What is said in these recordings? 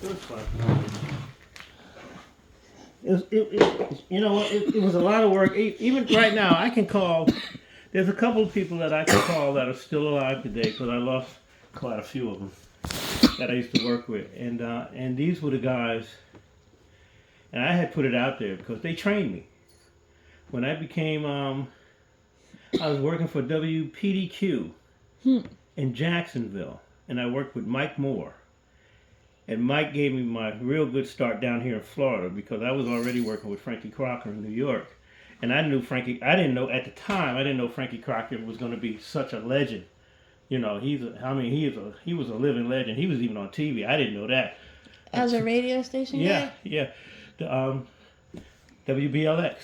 It was fun. It was a lot of work. Even right now, I can call. There's a couple of people that I can call that are still alive today because I lost quite a few of them that I used to work with, and these were the guys. And I had put it out there because they trained me. When I became, I was working for WPDQ in Jacksonville, and I worked with Mike Moore. And Mike gave me my real good start down here in Florida because I was already working with Frankie Crocker in New York. And I knew Frankie, I didn't know at the time, I didn't know Frankie Crocker was going to be such a legend. You know, he was a living legend. He was even on TV. I didn't know that. As a radio station guy? Yeah. The WBLX,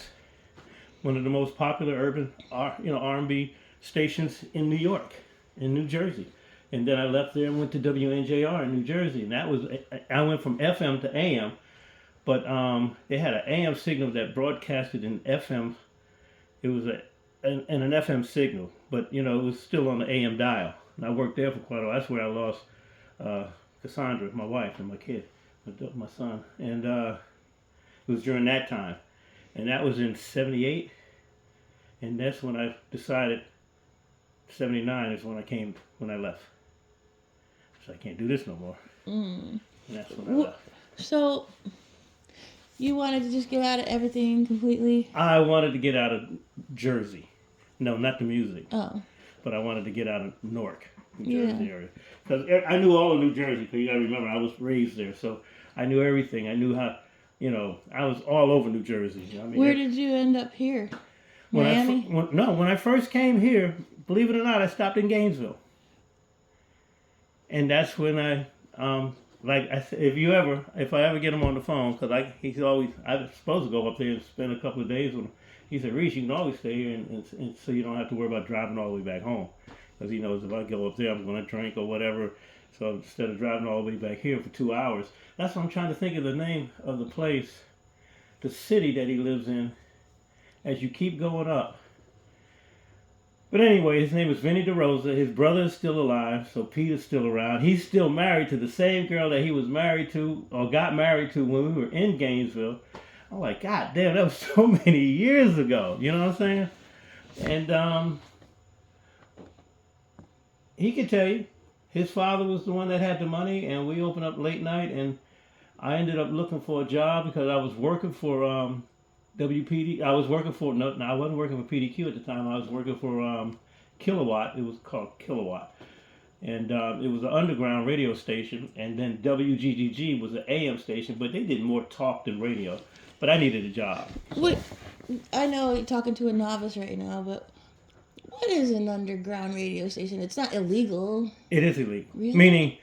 one of the most popular urban R&B stations in New York, in New Jersey. And then I left there and went to WNJR in New Jersey, and I went from FM to AM, but they had an AM signal that broadcasted in FM. It was an FM signal, but it was still on the AM dial. And I worked there for quite a while. That's where I lost Cassandra, my wife, and my kid, my son, and it was during that time, and that was in '78, and that's when I decided. '79 is when I left. I can't do this no more. And that's when I left. So, you wanted to just get out of everything completely? I wanted to get out of Jersey. No, not the music. Oh. But I wanted to get out of Newark, New Jersey area. Because I knew all of New Jersey, because you got to remember, I was raised there. So I knew everything. I knew how, I was all over New Jersey. Where did you end up here? Miami? When I first came here, believe it or not, I stopped in Gainesville. And that's when if I ever get him on the phone, because I was supposed to go up there and spend a couple of days with him. He said, Reese, you can always stay here, and so you don't have to worry about driving all the way back home. Because he knows if I go up there, I'm going to drink or whatever. So instead of driving all the way back here for 2 hours, that's what I'm trying to think of the name of the place, the city that he lives in, as you keep going up. But anyway, his name is Vinny DeRosa. His brother is still alive, so Peter's still around. He's still married to the same girl that he was married to, or got married to when we were in Gainesville. I'm like, God damn, that was so many years ago. You know what I'm saying? And he could tell you, his father was the one that had the money, and we opened up late night, and I ended up looking for a job because I was working for WPD. I wasn't working for PDQ at the time. I was working for Kilowatt. It was called Kilowatt. And it was an underground radio station. And then WGGG was an AM station, but they did more talk than radio. But I needed a job. Wait, I know you're talking to a novice right now, but what is an underground radio station? It's not illegal. It is illegal. Really? Meaning,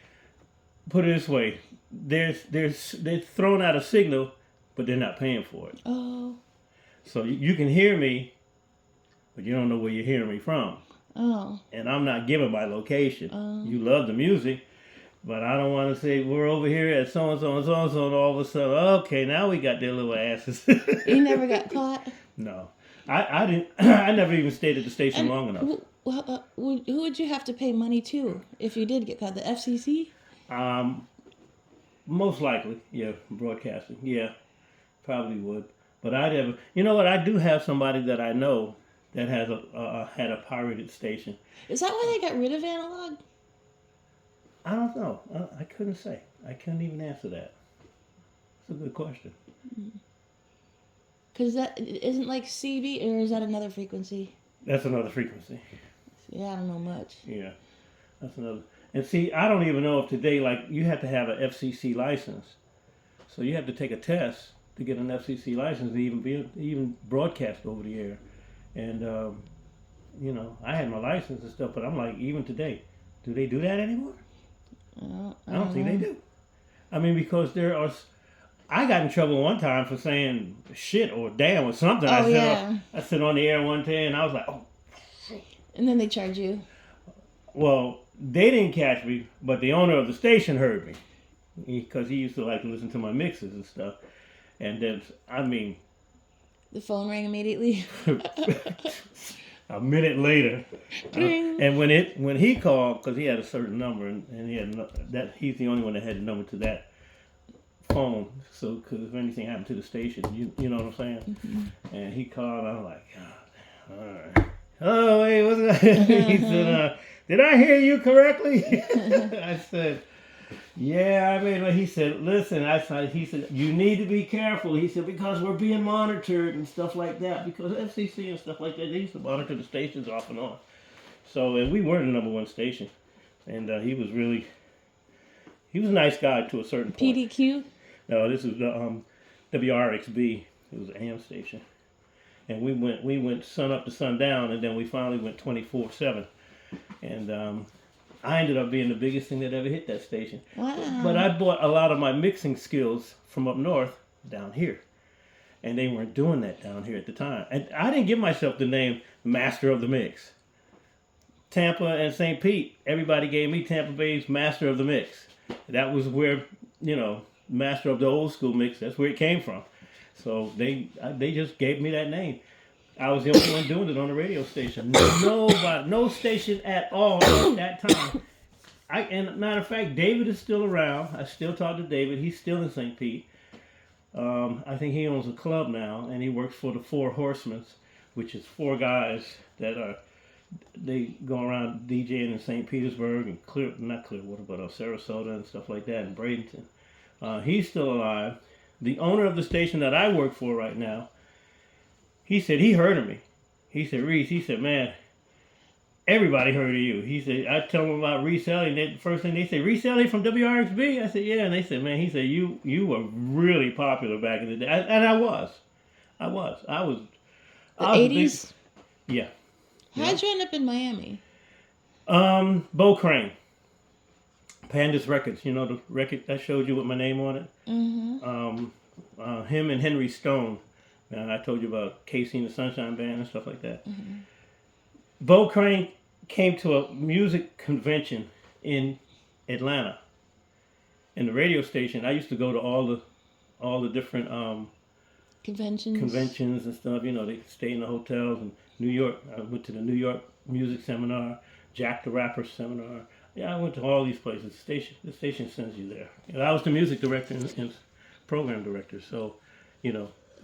put it this way, they're throwing out a signal, but they're not paying for it. Oh. So you can hear me, but you don't know where you're hearing me from. Oh. And I'm not giving my location. Oh. You love the music, but I don't want to say we're over here at so-and-so and so-and-so, and all of a sudden, okay, now we got their little asses. You never got caught? No. I didn't. I never even stayed at the station long enough. Who would you have to pay money to if you did get caught? The FCC? Most likely, yeah, broadcasting. Yeah, probably would. But you know what? I do have somebody that I know that has had a pirated station. Is that why they got rid of analog? I don't know. I couldn't say. I couldn't even answer that. It's a good question. Because that isn't like CB, or is that another frequency? That's another frequency. Yeah, I don't know much. Yeah, that's another. And see, I don't even know if today, like, you have to have an FCC license. So you have to take a test to get an FCC license to even broadcast over the air. And, I had my license and stuff, but I'm like, even today, do they do that anymore? I don't think they do. I mean, because I got in trouble one time for saying shit or damn or something. I said on the air one day, and I was like, oh. And then they charge you. Well, they didn't catch me, but the owner of the station heard me. Because he used to like to listen to my mixes and stuff. And then, the phone rang immediately. A minute later. And when he called, because he had a certain number, and he had he's the only one that had the number to phone, so because if anything happened to the station, you know what I'm saying. And he called. I'm like, God, all right. Oh, hey, what's that? He said, "Did I hear you correctly?" I said, "Yeah, I mean," he said, "Listen," he said, "You need to be careful." He said, "Because we're being monitored and stuff like that. Because FCC and stuff like that, they used to monitor the stations off and on. So, and we were the #1 station, and he was a nice guy to a certain point." PDQ? No, this is the WRXB. It was an AM station, and we went sun up to sundown, and then we finally went 24/7, and I ended up being the biggest thing that ever hit that station. Wow. But I brought a lot of my mixing skills from up north down here, and they weren't doing that down here at the time. And I didn't give myself the name Master of the Mix. Tampa and St. Pete, everybody gave me Tampa Bay's Master of the Mix. That was where, Master of the Old School Mix, that's where it came from. So they just gave me that name. I was the only one doing it on the radio station. Nobody, no station at all at that time. And matter of fact, David is still around. I still talk to David. He's still in St. Pete. I think he owns a club now, and he works for the Four Horsemen, which is 4 guys that they go around DJing in St. Petersburg and not Clearwater, but Sarasota and stuff like that, and Bradenton. He's still alive. The owner of the station that I work for right now, he said he heard of me. He said, "Reese," he said, "Man, everybody heard of you." He said, I tell them about Reese Elliott, and the first thing they say, "Reese Elliott from WRXB?" I said, "Yeah." And they said, "Man," he said, you were really popular back in the day." And I was. The 80s? Yeah. How'd you end up in Miami? Bo Crane. Pandas Records, the record that showed you with my name on it? Mm-hmm. Him and Henry Stone. And I told you about Casey and the Sunshine Band and stuff like that. Mm-hmm. Bo Crane came to a music convention in Atlanta. In the radio station, I used to go to all the different conventions and stuff. They stay in the hotels in New York. I went to the New York Music Seminar, Jack the Rapper Seminar. Yeah, I went to all these places. The station sends you there. I was the music director and program director, so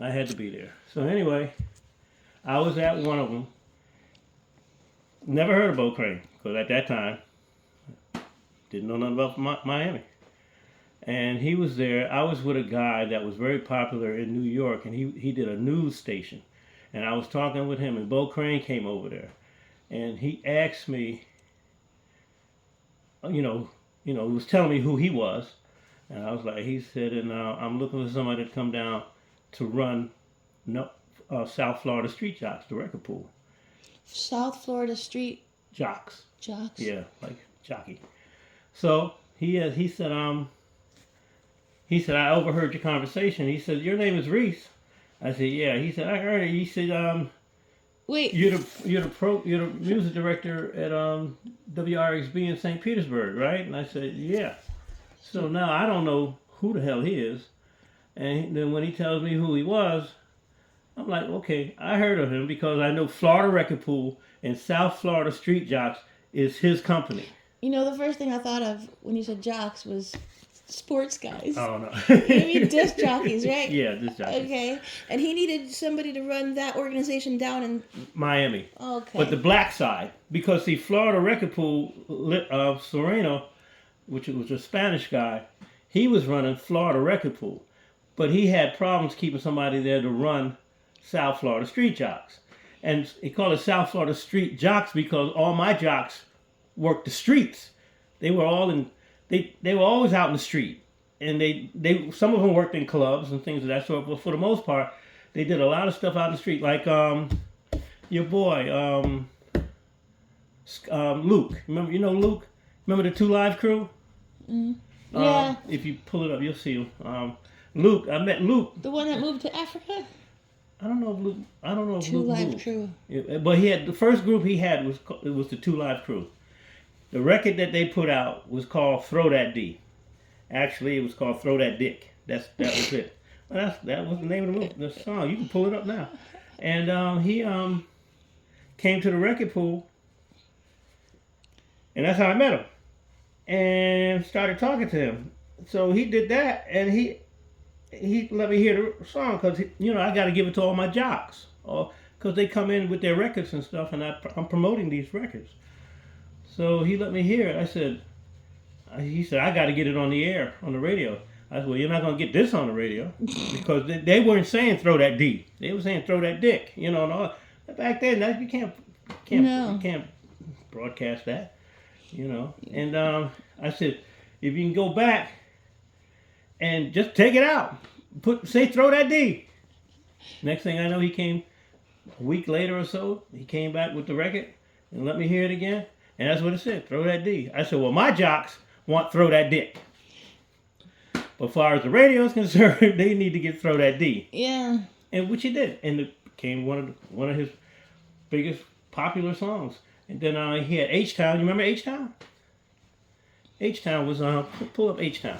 I had to be there. So anyway, I was at one of them. Never heard of Bo Crane, because at that time, didn't know nothing about Miami. And he was there. I was with a guy that was very popular in New York, and he did a news station. And I was talking with him, and Bo Crane came over there. And he asked me, he was telling me who he was. And I was like, he said, and I'm looking for somebody to come down to run South Florida Street Jocks, the record pool. South Florida Street Jocks. Jocks. Yeah, like jockey. So he said, I overheard your conversation. He said, "Your name is Reese." I said, "Yeah." He said, "I heard it." He said, Wait. You're the music director at WRXB in St. Petersburg, right?" And I said, "Yeah." So now I don't know who the hell he is. And then when he tells me who he was, I'm like, okay, I heard of him because I know Florida Record Pool and South Florida Street Jocks is his company. The first thing I thought of when you said jocks was sports guys. Oh, no. You mean disc jockeys, right? Yeah, disc jockeys. Okay. And he needed somebody to run that organization down in Miami. Okay. But the black side, because see, Florida Record Pool, Sereno, which was a Spanish guy, he was running Florida Record Pool. But he had problems keeping somebody there to run South Florida Street Jocks. And he called it South Florida Street Jocks because all my jocks worked the streets. They were all they were always out in the street. And they some of them worked in clubs and things of that sort, but for the most part, they did a lot of stuff out in the street. Like your boy, Luke. Remember Luke? Remember the 2 Live Crew? Mm. Yeah. If you pull it up, you'll see him. Luke, I met Luke. The one that moved to Africa? I don't know if Luke 2 Live moved. Crew. Yeah, but he had the first group he had was the 2 Live Crew. The record that they put out was called Throw That D. Actually, it was called Throw That Dick. That was it. Well, that was the name of the song. You can pull it up now. And he came to the record pool, and that's how I met him. And started talking to him. So he did that, and he let me hear the song because I got to give it to all my jocks, because they come in with their records and stuff, and I'm promoting these records. So he let me hear it. He said, I got to get it on the air, on the radio. I said, well, you're not gonna get this on the radio because they weren't saying throw that D. They were saying throw that dick. And all. Back then, you can't broadcast that. And I said, if you can go back and just take it out, say throw that D. Next thing I know, he came a week later or so. He came back with the record and let me hear it again, and that's what it said, throw that D. I said, well, my jocks want throw that dick. But as far as the radio is concerned, they need to get throw that D. Yeah. And which he did, and it became one of his biggest popular songs. And then he had H-Town. You remember H-Town? H-Town was pull up H-Town.